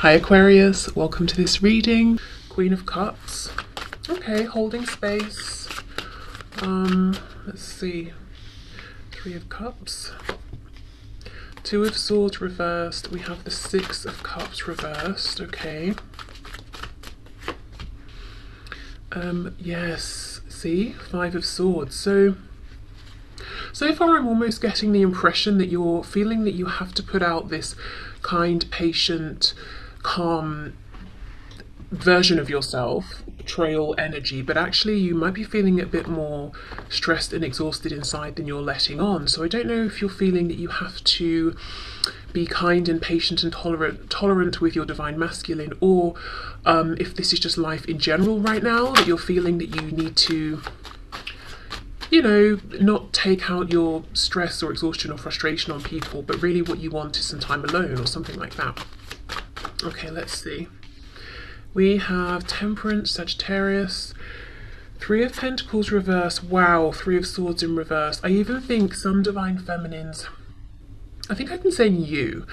Hi Aquarius, welcome to this reading. Queen of Cups. Okay, holding space. Let's see. Three of Cups. Two of Swords reversed. We have the Six of Cups reversed. Okay. Yes. See? Five of Swords. So far I'm almost getting the impression that you're feeling that you have to put out this kind, patient, calm version of yourself, betrayal energy, but actually you might be feeling a bit more stressed and exhausted inside than you're letting on. So I don't know if you're feeling that you have to be kind and patient and tolerant with your divine masculine, or if this is just life in general right now, that you're feeling that you need to, you know, not take out your stress or exhaustion or frustration on people, but really what you want is some time alone or something like that. Okay, let's see. We have Temperance, Sagittarius, Three of Pentacles reverse. Wow, Three of Swords in reverse. I even think some divine feminines, I think I've been saying you.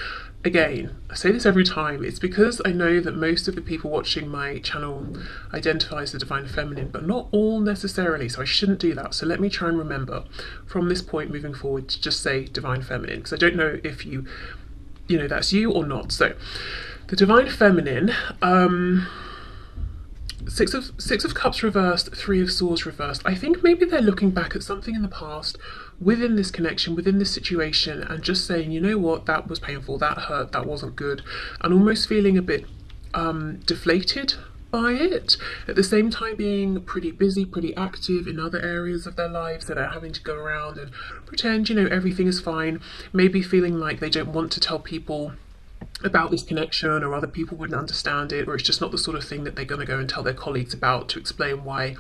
Again, I say this every time. It's because I know that most of the people watching my channel identify as the divine feminine, but not all necessarily, so I shouldn't do that. So let me try and remember from this point moving forward to just say divine feminine, because I don't know if you know, that's you or not. So the divine feminine, Six of Cups reversed, Three of Swords reversed. I think maybe they're looking back at something in the past within this connection, within this situation, and just saying, you know what, that was painful, that hurt, that wasn't good, and almost feeling a bit deflated by it, at the same time being pretty busy, pretty active in other areas of their lives that are having to go around and pretend, you know, everything is fine, maybe feeling like they don't want to tell people about this connection, or other people wouldn't understand it, or it's just not the sort of thing that they're going to go and tell their colleagues about to explain why,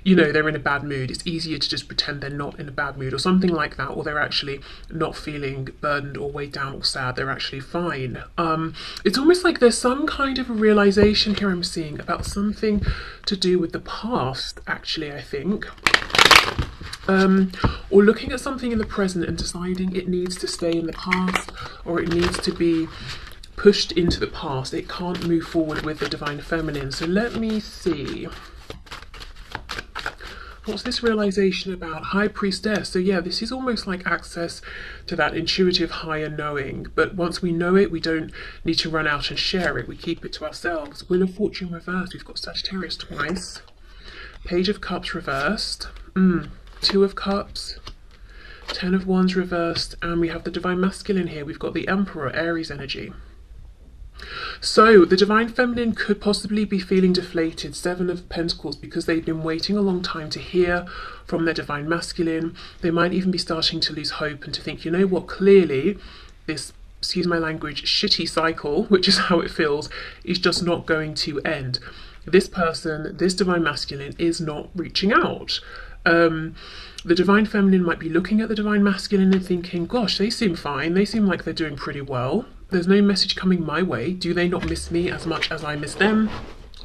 you know, they're in a bad mood. It's easier to just pretend they're not in a bad mood or something like that, or they're actually not feeling burdened or weighed down or sad, they're actually fine. It's almost like there's some kind of a realization here I'm seeing about something to do with the past, actually, I think. Or looking at something in the present and deciding it needs to stay in the past, or it needs to be pushed into the past. It can't move forward with the divine feminine. So let me see. What's this realization about? High Priestess. So yeah, this is almost like access to that intuitive higher knowing. But once we know it, we don't need to run out and share it. We keep it to ourselves. Wheel of Fortune reversed. We've got Sagittarius twice. Page of Cups reversed. Two of Cups. Ten of Wands reversed. And we have the divine masculine here. We've got the Emperor, Aries energy. So the divine feminine could possibly be feeling deflated, Seven of Pentacles, because they've been waiting a long time to hear from their divine masculine. They might even be starting to lose hope and to think, you know what, clearly this, excuse my language, shitty cycle, which is how it feels, is just not going to end. This person, this divine masculine, is not reaching out. The divine feminine might be looking at the divine masculine and thinking, gosh, they seem fine, they seem like they're doing pretty well. There's no message coming my way. Do they not miss me as much as I miss them?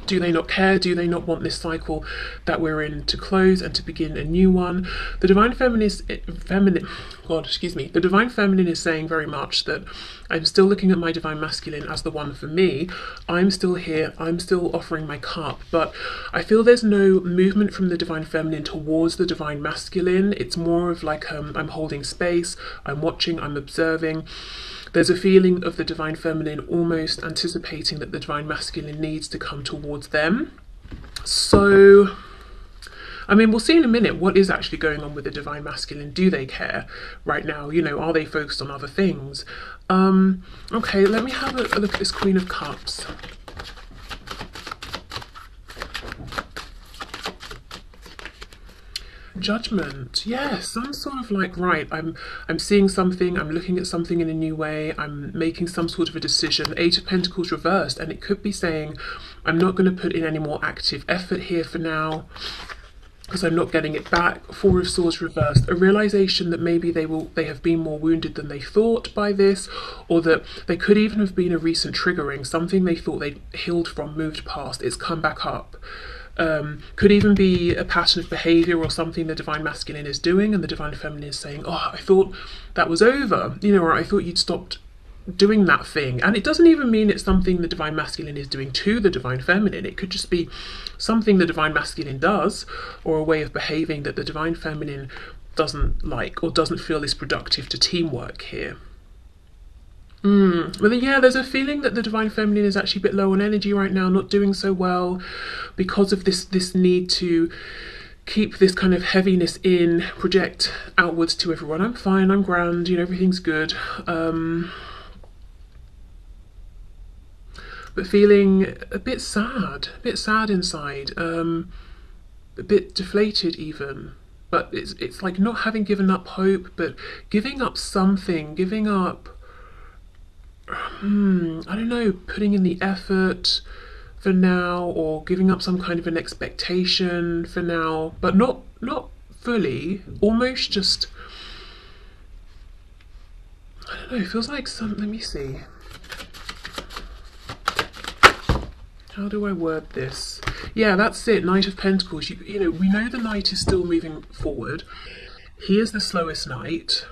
Do they not care? Do they not want this cycle that we're in to close and to begin a new one? The divine feminine is the divine feminine is saying very much that I'm still looking at my divine masculine as the one for me. I'm still here. I'm still offering my cup, but I feel there's no movement from the divine feminine towards the divine masculine. It's more of like I'm holding space, I'm watching, I'm observing. There's a feeling of the divine feminine almost anticipating that the divine masculine needs to come towards them. So, I mean, we'll see in a minute what is actually going on with the divine masculine. Do they care right now? You know, are they focused on other things? Okay, let me have a look at this Queen of Cups. Judgment. Yes, I'm sort of like, right, I'm seeing something, I'm looking at something in a new way, I'm making some sort of a decision. Eight of Pentacles reversed, and it could be saying I'm not going to put in any more active effort here for now because I'm not getting it back. Four of Swords reversed. A realization that maybe they have been more wounded than they thought by this, or that they could even have been a recent triggering, something they thought they'd healed from, moved past, it's come back up. Could even be a pattern of behavior or something the divine masculine is doing and the divine feminine is saying, oh, I thought that was over, you know, or I thought you'd stopped doing that thing. And it doesn't even mean it's something the divine masculine is doing to the divine feminine. It could just be something the divine masculine does, or a way of behaving that the divine feminine doesn't like or doesn't feel is productive to teamwork here. But yeah, there's a feeling that the divine feminine is actually a bit low on energy right now, not doing so well because of this need to keep this kind of heaviness in, project outwards to everyone. I'm fine, I'm grand, you know, everything's good. But feeling a bit sad inside, a bit deflated even. But it's like not having given up hope, but giving up something, giving up, I don't know, putting in the effort for now, or giving up some kind of an expectation for now, but not fully, almost just, I don't know, it feels like some, let me see. How do I word this? Yeah, that's it, Knight of Pentacles. You know, we know the Knight is still moving forward. He is the slowest Knight.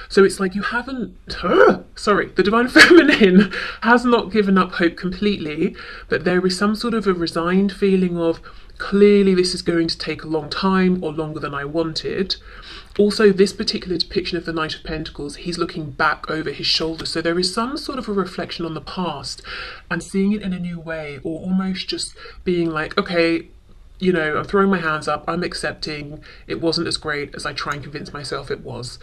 So it's like you haven't, the divine feminine has not given up hope completely, but there is some sort of a resigned feeling of, clearly this is going to take a long time, or longer than I wanted. Also, this particular depiction of the Knight of Pentacles, he's looking back over his shoulder. So there is some sort of a reflection on the past and seeing it in a new way, or almost just being like, okay, you know, I'm throwing my hands up, I'm accepting it wasn't as great as I try and convince myself it was.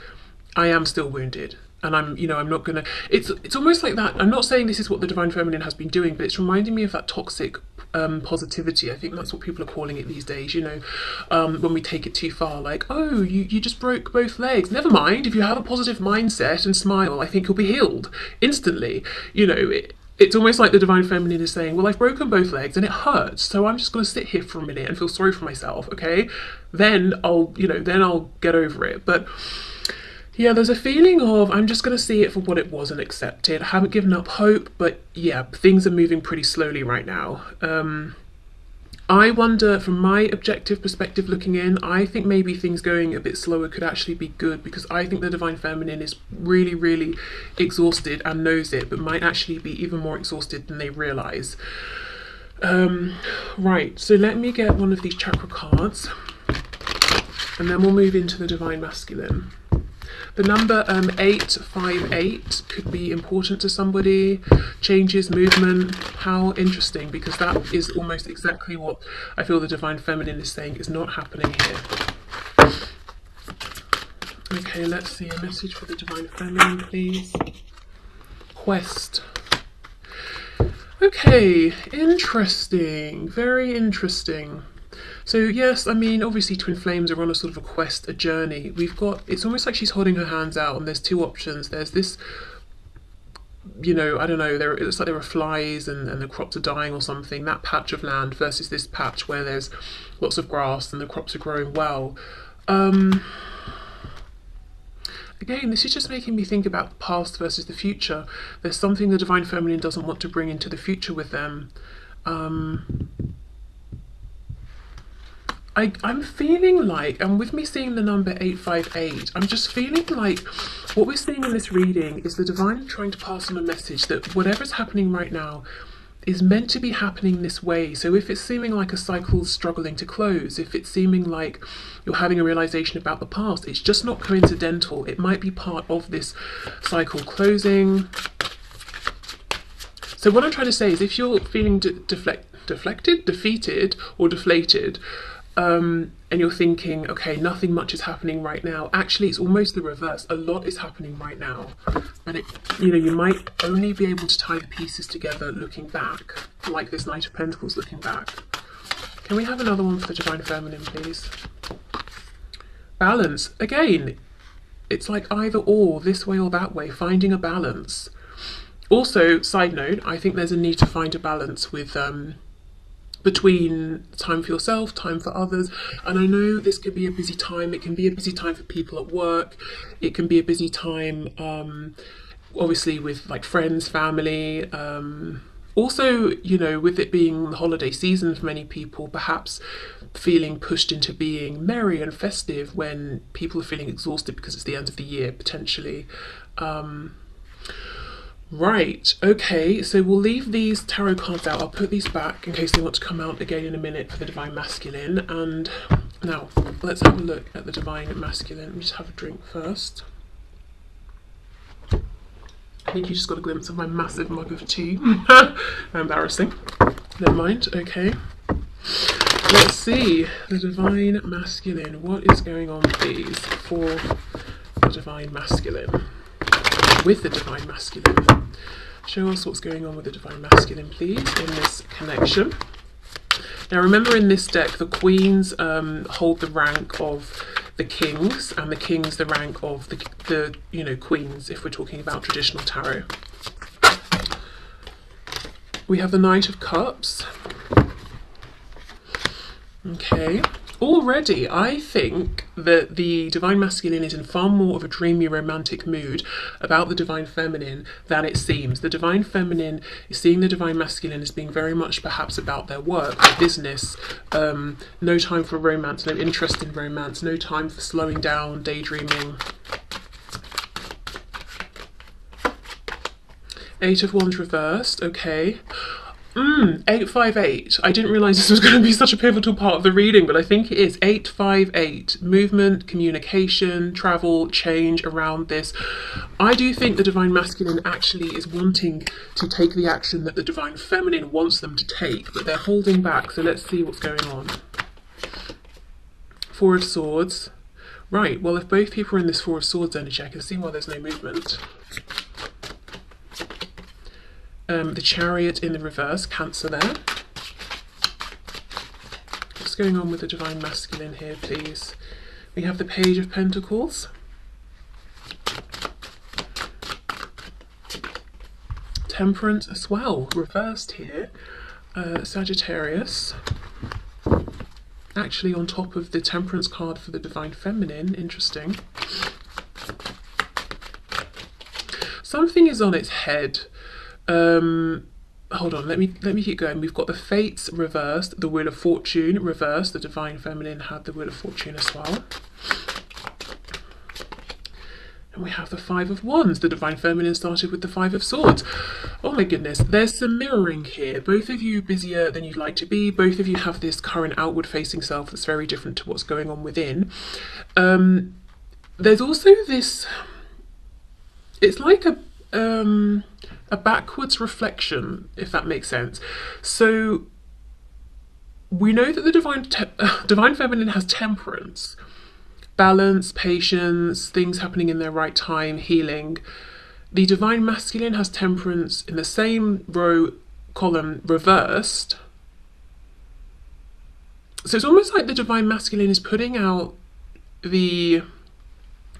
I am still wounded, and I'm not gonna, it's almost like that. I'm not saying this is what the divine feminine has been doing, but it's reminding me of that toxic positivity. I think that's what people are calling it these days, you know, when we take it too far, like, oh, you just broke both legs. Never mind, if you have a positive mindset and smile, I think you'll be healed instantly. You know, it's almost like the divine feminine is saying, well, I've broken both legs and it hurts, so I'm just going to sit here for a minute and feel sorry for myself, okay? Then I'll get over it. But yeah, there's a feeling of, I'm just going to see it for what it was and accept it. I haven't given up hope, but yeah, things are moving pretty slowly right now. I wonder, from my objective perspective looking in, I think maybe things going a bit slower could actually be good, because I think the divine feminine is really, really exhausted and knows it, but might actually be even more exhausted than they realise. Right, so let me get one of these chakra cards, and then we'll move into the divine masculine. The number 858 could be important to somebody. Changes, movement, how interesting, because that is almost exactly what I feel the divine feminine is saying is not happening here. Okay, let's see, a message for the divine feminine, please. Quest. Okay, interesting, very interesting. So yes, I mean, obviously twin flames are on a sort of a quest, a journey. We've got, it's almost like she's holding her hands out, and there's two options. There's this, you know, I don't know, it looks like there are flies and the crops are dying or something, that patch of land, versus this patch where there's lots of grass and the crops are growing well. Again, this is just making me think about the past versus the future. There's something the divine feminine doesn't want to bring into the future with them. I'm feeling like, and with me seeing the number 858, I'm just feeling like what we're seeing in this reading is the divine trying to pass on a message that whatever's happening right now is meant to be happening this way. So if it's seeming like a cycle struggling to close, if it's seeming like you're having a realization about the past, it's just not coincidental. It might be part of this cycle closing. So what I'm trying to say is, if you're feeling defeated or deflated, and you're thinking, okay, nothing much is happening right now. Actually, it's almost the reverse. A lot is happening right now. And you might only be able to tie the pieces together looking back, like this Knight of Pentacles looking back. Can we have another one for the divine feminine, please? Balance. Again, it's like either or, this way or that way, finding a balance. Also, side note, I think there's a need to find a balance with between time for yourself, time for others. And I know this could be a busy time. It can be a busy time for people at work. It can be a busy time, obviously, with like friends, family. Also, you know, with it being the holiday season for many people, perhaps feeling pushed into being merry and festive when people are feeling exhausted because it's the end of the year, potentially. Right, okay, so we'll leave these tarot cards out. I'll put these back in case they want to come out again in a minute for the Divine Masculine. And now, let's have a look at the Divine Masculine. Let me just have a drink first. I think you just got a glimpse of my massive mug of tea. Embarrassing. Never mind, okay. Let's see, the Divine Masculine. What is going on, please, for the Divine Masculine? With the Divine Masculine. Show us what's going on with the Divine Masculine, please, in this connection. Now remember, in this deck, the Queens hold the rank of the Kings, and the Kings the rank of the you know, Queens, if we're talking about traditional tarot. We have the Knight of Cups. Okay. Already, I think that the Divine Masculine is in far more of a dreamy, romantic mood about the Divine Feminine than it seems. The Divine Feminine is seeing the Divine Masculine as being very much perhaps about their work, their business, no time for romance, no interest in romance, no time for slowing down, daydreaming. Eight of Wands reversed, okay. 858. I didn't realise this was going to be such a pivotal part of the reading, but I think it is. 858. Movement, communication, travel, change around this. I do think the Divine Masculine actually is wanting to take the action that the Divine Feminine wants them to take, but they're holding back. So let's see what's going on. Four of Swords. Right, well, if both people are in this Four of Swords energy, I can see why there's no movement. The Chariot in the reverse, Cancer there. What's going on with the Divine Masculine here, please? We have the Page of Pentacles. Temperance as well, reversed here. Sagittarius. Actually on top of the Temperance card for the Divine Feminine, interesting. Something is on its head. Hold on, let me keep going. We've got the Fates reversed, the Wheel of Fortune reversed. The Divine Feminine had the Wheel of Fortune as well. And we have the Five of Wands. The Divine Feminine started with the Five of Swords. Oh my goodness, there's some mirroring here. Both of you busier than you'd like to be. Both of you have this current outward facing self that's very different to what's going on within. There's also this, it's like a backwards reflection, if that makes sense. So we know that the Divine Feminine has temperance, balance, patience, things happening in their right time, healing. The Divine Masculine has temperance in the same row, column, reversed. So it's almost like the Divine Masculine is putting out the,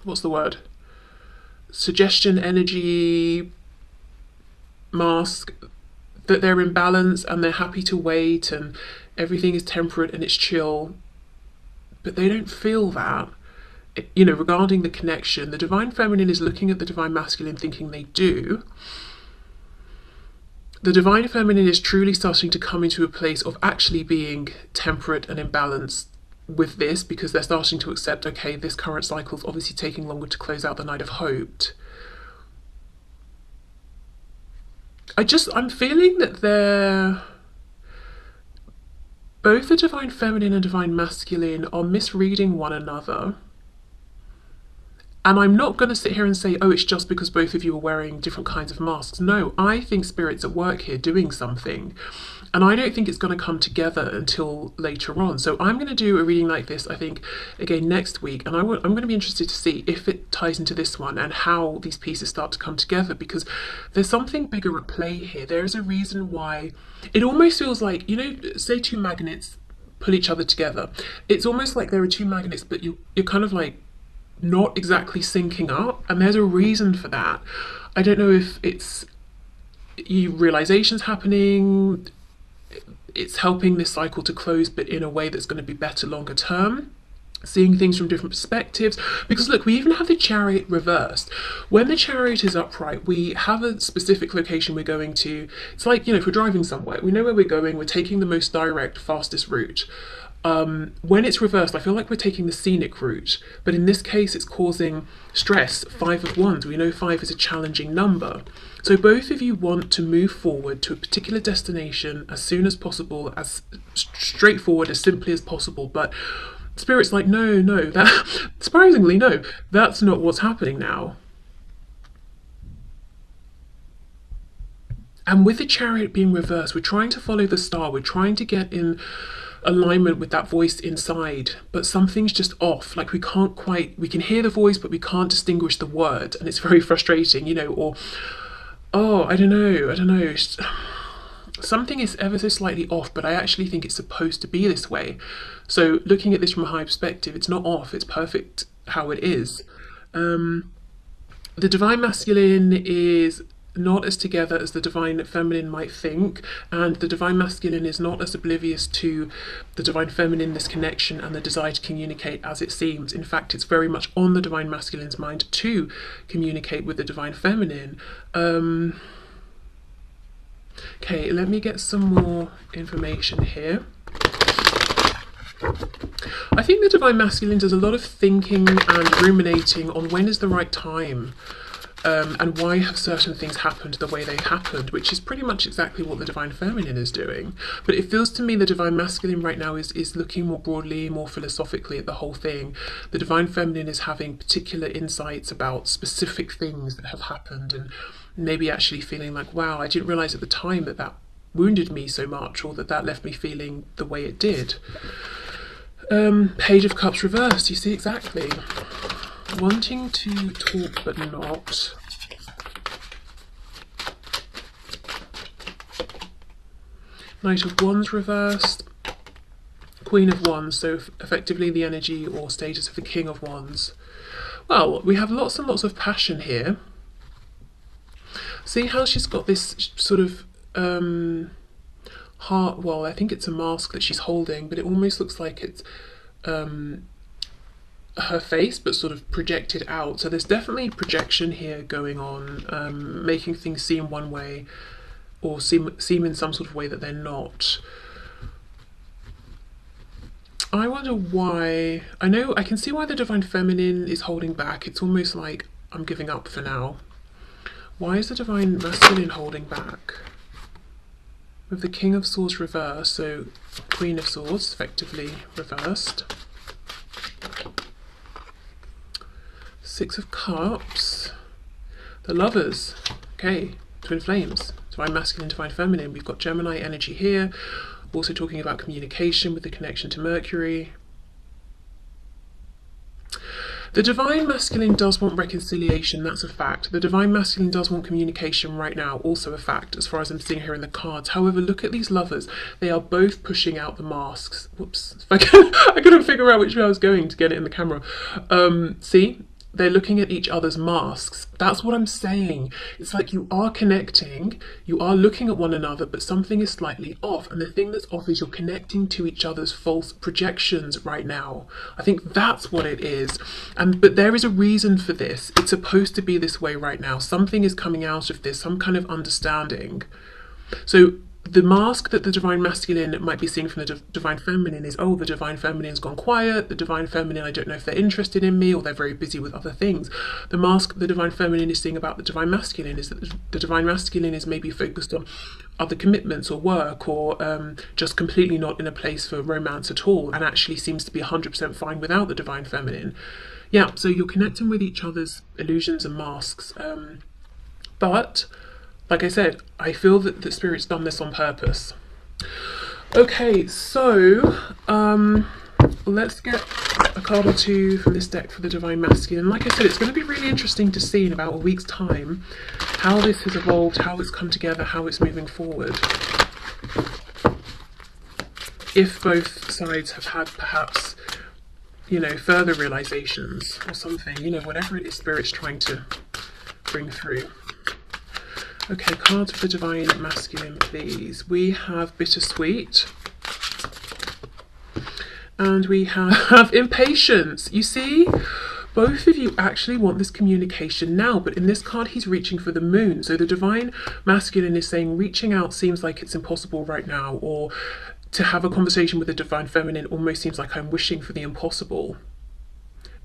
what's the word? Suggestion, energy, mask, that they're in balance and they're happy to wait and everything is temperate and it's chill, but they don't feel that. You know, regarding the connection, the Divine Feminine is looking at the Divine Masculine thinking they do. The Divine Feminine is truly starting to come into a place of actually being temperate and in balance with this, because they're starting to accept, okay, this current cycle is obviously taking longer to close out than I'd have hoped. I'm feeling that they're, both the Divine Feminine and Divine Masculine are misreading one another. And I'm not going to sit here and say, oh, it's just because both of you are wearing different kinds of masks. No, I think Spirit's at work here doing something. And I don't think it's going to come together until later on. So I'm going to do a reading like this, I think, again next week. And I'm going to be interested to see if it ties into this one and how these pieces start to come together, because there's something bigger at play here. There is a reason why it almost feels like, you know, say two magnets pull each other together. It's almost like there are two magnets, but you're kind of like not exactly syncing up. And there's a reason for that. I don't know if it's realizations happening, it's helping this cycle to close, but in a way that's going to be better longer term, seeing things from different perspectives. Because look, we even have the Chariot reversed. When the Chariot is upright, we have a specific location we're going to. It's like, you know, if we're driving somewhere, we know where we're going, we're taking the most direct, fastest route. When it's reversed, I feel like we're taking the scenic route, but in this case it's causing stress. 5 of Wands, we know 5 is a challenging number. So both of you want to move forward to a particular destination as soon as possible, as straightforward, as simply as possible, but Spirit's like, no, that surprisingly, no, that's not what's happening now. And with the Chariot being reversed, we're trying to follow the star, we're trying to get in alignment with that voice inside, but something's just off. Like we can hear the voice, but we can't distinguish the word, and it's very frustrating, you know, or, oh, I don't know. Something is ever so slightly off, but I actually think it's supposed to be this way. So looking at this from a high perspective, it's not off, it's perfect how it is. The Divine Masculine is not as together as the Divine Feminine might think, and the Divine Masculine is not as oblivious to the Divine Feminine, this connection and the desire to communicate as it seems. In fact, it's very much on the Divine Masculine's mind to communicate with the Divine Feminine. Okay, let me get some more information here. I think the Divine Masculine does a lot of thinking and ruminating on when is the right time, and why have certain things happened the way they happened, which is pretty much exactly what the Divine Feminine is doing. But it feels to me the Divine Masculine right now is looking more broadly, more philosophically at the whole thing. The Divine Feminine is having particular insights about specific things that have happened, and maybe actually feeling like, wow, I didn't realise at the time that that wounded me so much, or that that left me feeling the way it did. Page of Cups reversed, you see exactly. Wanting to talk but not. Knight of Wands reversed. Queen of Wands, so effectively the energy or status of the King of Wands. Well, we have lots and lots of passion here. See how she's got this sort of heart, well, I think it's a mask that she's holding, but it almost looks like it's her face, but sort of projected out. So there's definitely projection here going on, making things seem one way, or seem in some sort of way that they're not. I wonder why. I can see why the Divine Feminine is holding back. It's almost like I'm giving up for now. Why is the Divine Masculine holding back? With the King of Swords reversed, so Queen of Swords effectively reversed. Six of Cups. The Lovers. Okay, Twin Flames. Divine Masculine, Divine Feminine. We've got Gemini energy here. Also talking about communication with the connection to Mercury. The Divine Masculine does want reconciliation, that's a fact. The Divine Masculine does want communication right now, also a fact, as far as I'm seeing here in the cards. However, look at these lovers. They are both pushing out the masks. Whoops. I couldn't figure out which way I was going to get it in the camera. See? They're looking at each other's masks. That's what I'm saying. It's like you are connecting, you are looking at one another, but something is slightly off. And the thing that's off is you're connecting to each other's false projections right now. I think that's what it is. But there is a reason for this. It's supposed to be this way right now. Something is coming out of this, some kind of understanding. So the mask that the Divine Masculine might be seeing from the Divine Feminine is, oh, the Divine Feminine's gone quiet, the Divine Feminine, I don't know if they're interested in me, or they're very busy with other things. The mask the Divine Feminine is seeing about the Divine Masculine is that the Divine Masculine is maybe focused on other commitments or work, or just completely not in a place for romance at all, and actually seems to be 100% fine without the Divine Feminine. Yeah, so you're connecting with each other's illusions and masks. But like I said, I feel that the Spirit's done this on purpose. Okay, so let's get a card or two from this deck for the Divine Masculine. Like I said, it's going to be really interesting to see in about a week's time how this has evolved, how it's come together, how it's moving forward. If both sides have had perhaps, you know, further realizations or something, you know, whatever it is Spirit's trying to bring through. Okay, cards for the Divine Masculine, please. We have Bittersweet. And we have Impatience. You see? Both of you actually want this communication now, but in this card he's reaching for the Moon. So the Divine Masculine is saying reaching out seems like it's impossible right now, or to have a conversation with the divine feminine almost seems like I'm wishing for the impossible.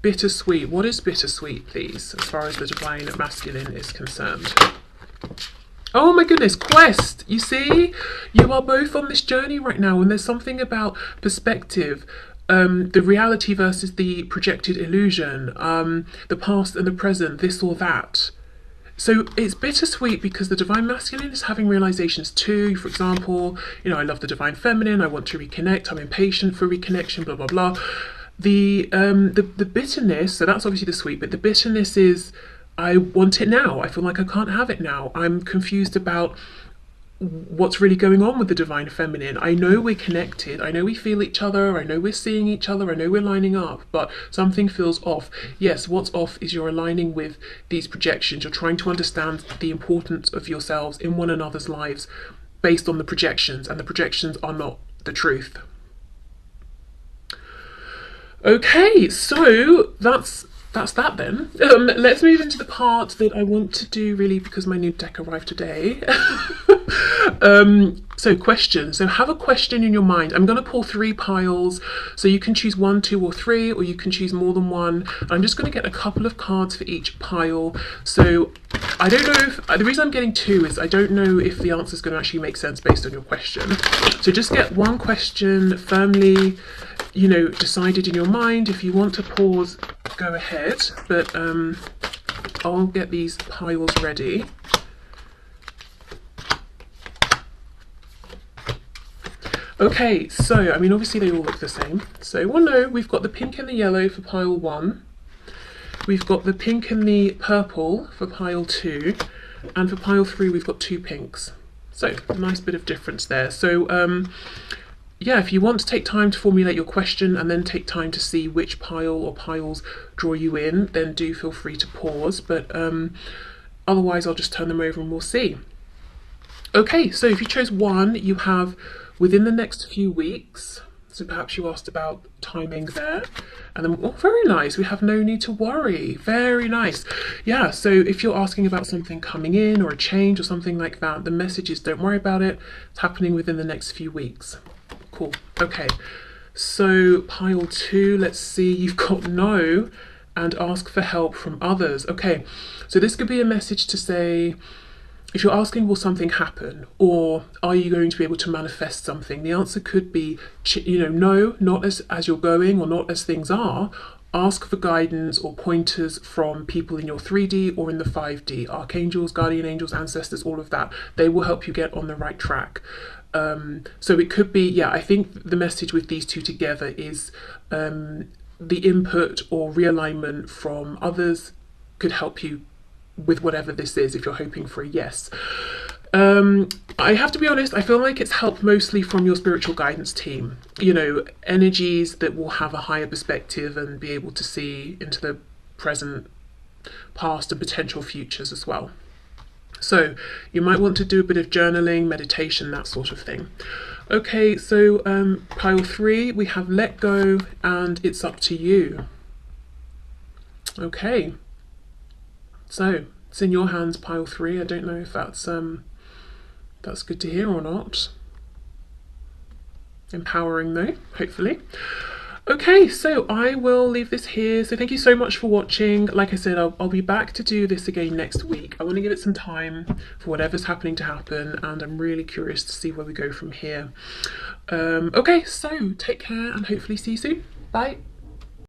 Bittersweet. What is bittersweet, please, as far as the divine masculine is concerned? Oh my goodness, quest! You see? You are both on this journey right now, and there's something about perspective. The reality versus the projected illusion, the past and the present, this or that. So it's bittersweet because the divine masculine is having realizations too. For example, you know, I love the divine feminine, I want to reconnect, I'm impatient for reconnection, blah, blah, blah. The bitterness, so that's obviously the sweet, but the bitterness is, I want it now. I feel like I can't have it now. I'm confused about what's really going on with the divine feminine. I know we're connected, I know we feel each other, I know we're seeing each other, I know we're lining up, but something feels off. Yes, what's off is you're aligning with these projections. You're trying to understand the importance of yourselves in one another's lives based on the projections, and the projections are not the truth. Okay, so that's that then. Let's move into the part that I want to do really because my new deck arrived today. So questions. So have a question in your mind. I'm going to pull 3 piles, so you can choose 1, 2 or 3, or you can choose more than one. I'm just going to get a couple of cards for each pile. So I don't know if, the reason I'm getting 2 is I don't know if the answer is going to actually make sense based on your question. So just get one question firmly, you know, decided in your mind. If you want to pause, go ahead, but I'll get these piles ready. Okay, so I mean obviously they all look the same. So well, no, we've got the pink and the yellow for pile 1. We've got the pink and the purple for pile 2, and for pile 3 we've got 2 pinks. So a nice bit of difference there. So yeah, if you want to take time to formulate your question and then take time to see which pile or piles draw you in, then do feel free to pause, but otherwise I'll just turn them over and we'll see. Okay, so if you chose 1, you have within the next few weeks, so perhaps you asked about timing there, and then, oh, very nice, we have no need to worry, very nice. Yeah, so if you're asking about something coming in or a change or something like that, the message is don't worry about it, it's happening within the next few weeks. Cool. Okay, so pile 2, let's see, you've got no and ask for help from others. Okay, so this could be a message to say, if you're asking will something happen, or are you going to be able to manifest something, the answer could be, you know, no, not as you're going or not as things are. Ask for guidance or pointers from people in your 3D or in the 5D, archangels, guardian angels, ancestors, all of that. They will help you get on the right track. So it could be, yeah, I think the message with these 2 together is the input or realignment from others could help you with whatever this is, if you're hoping for a yes. I have to be honest, I feel like it's help mostly from your spiritual guidance team, you know, energies that will have a higher perspective and be able to see into the present, past and potential futures as well. So you might want to do a bit of journaling, meditation, that sort of thing. Okay, so pile 3, we have let go and it's up to you. Okay, so it's in your hands, pile 3. I don't know if that's good to hear or not. Empowering though, hopefully. Okay, so I will leave this here. So thank you so much for watching. Like I said, I'll be back to do this again next week. I want to give it some time for whatever's happening to happen, and I'm really curious to see where we go from here. Okay, so take care and hopefully see you soon. Bye.